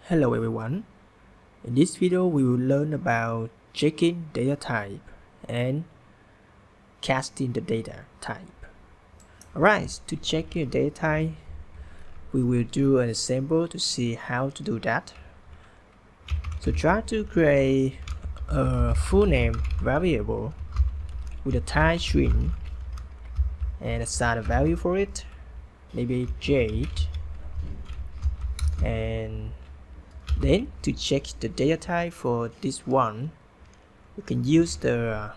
Hello everyone. In this video we will learn about checking data type and casting the data type. Alright, to check your data type we will do an example to see how to do that. So try to create a full name variable with a type string and assign a value for it, maybe Jade, and then to check the data type for this one, you can use the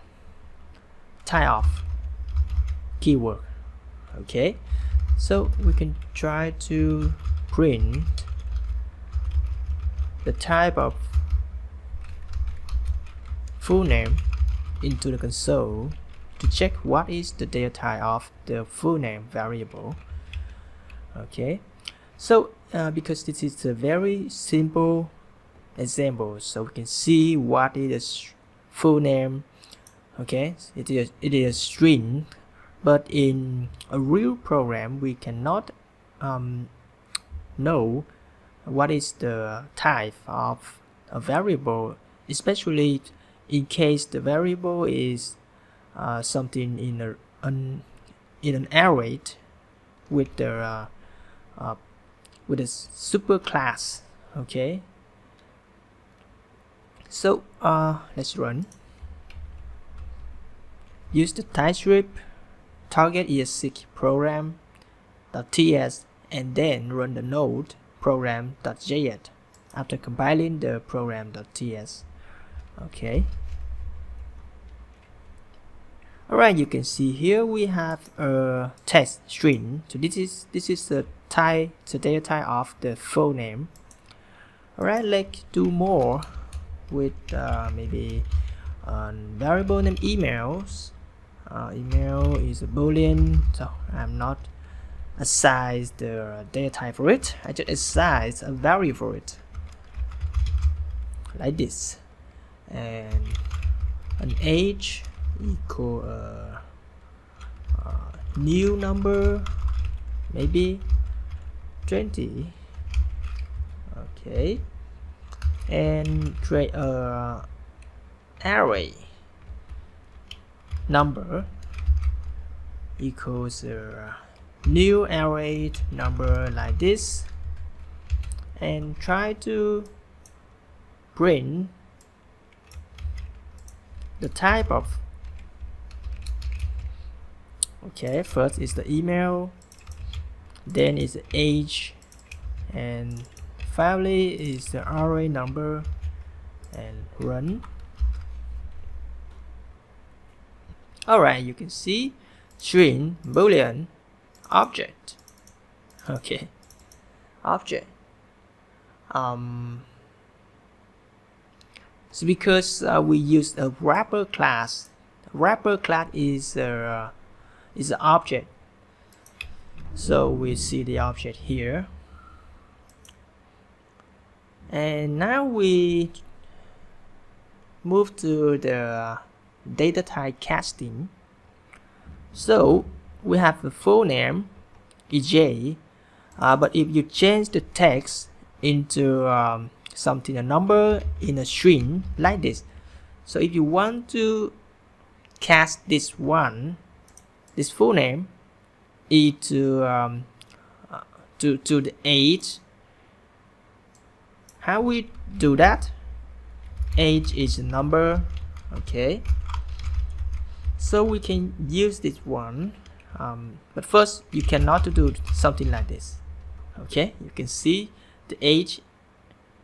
type of keyword. Okay, so we can try to print the type of full name into the console to check what is the data type of the full name variable. Okay, so because this is a very simple example, so we can see what is full name. Okay, it is a string, but in a real program we cannot know what is the type of a variable, especially in case the variable is something in an array with the with a superclass. Okay, so let's run. Use the typescript target ES6 program.ts and then run the node program.js after compiling the program.ts. Okay. Alright, you can see here we have a text string. So this is the type, the data type of the full name. Alright, let's do more with maybe variable name emails. Email is a boolean, so I'm not assign the data type for it. I just assign a value for it, like this, and an age equal new number, maybe 20. Okay, and create a array number equals new array number, like this, and try to print the type of. Okay, first is the email, then is the age, and finally is the array number, and run. Alright, you can see string, boolean, object. Okay, object. So because we use a wrapper class. Wrapper class is an object. So we see the object here. And now we move to the data type casting. So we have the full name EJ, but if you change the text into something, a number in a string, like this. So if you want to cast this one, this full name, to the age, how we do that? Age is a number. Okay, so we can use this one, but first you cannot do something like this. Okay, you can see the age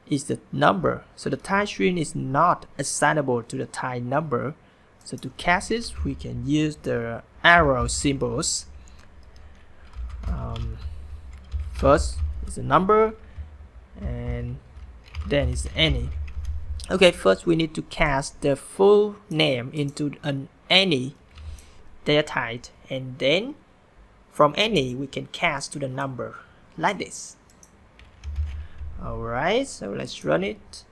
is the number, so the type string is not assignable to the type number. So to cast it, we can use the arrow symbols. First is the number, and then is any. Okay, first we need to cast the full name into an any data type, and then from any we can cast to the number, like this. Alright, so let's run it.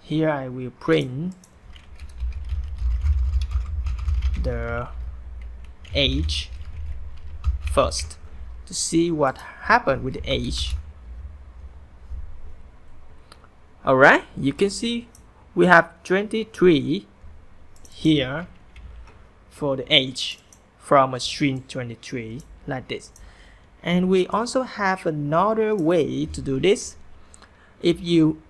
Here I will print the age first to see what happened with the age. Alright, you can see we have 23 here for the age from a string 23 like this. And we also have another way to do this. If you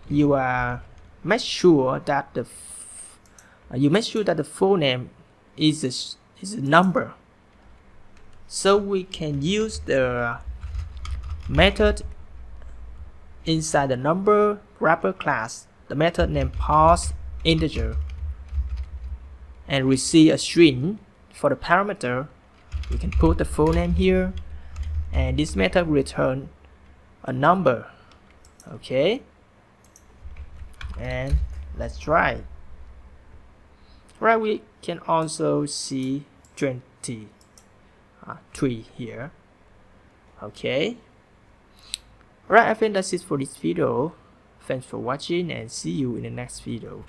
make sure that the full name is a number, so we can use the method inside the number wrapper class, the method named parse integer, and receive a string for the parameter. We can put the full name here, and this method will return a number. Okay, and let's try. Right, we can also see 23 here. Okay. Alright, I think that's it for this video. Thanks for watching and see you in the next video.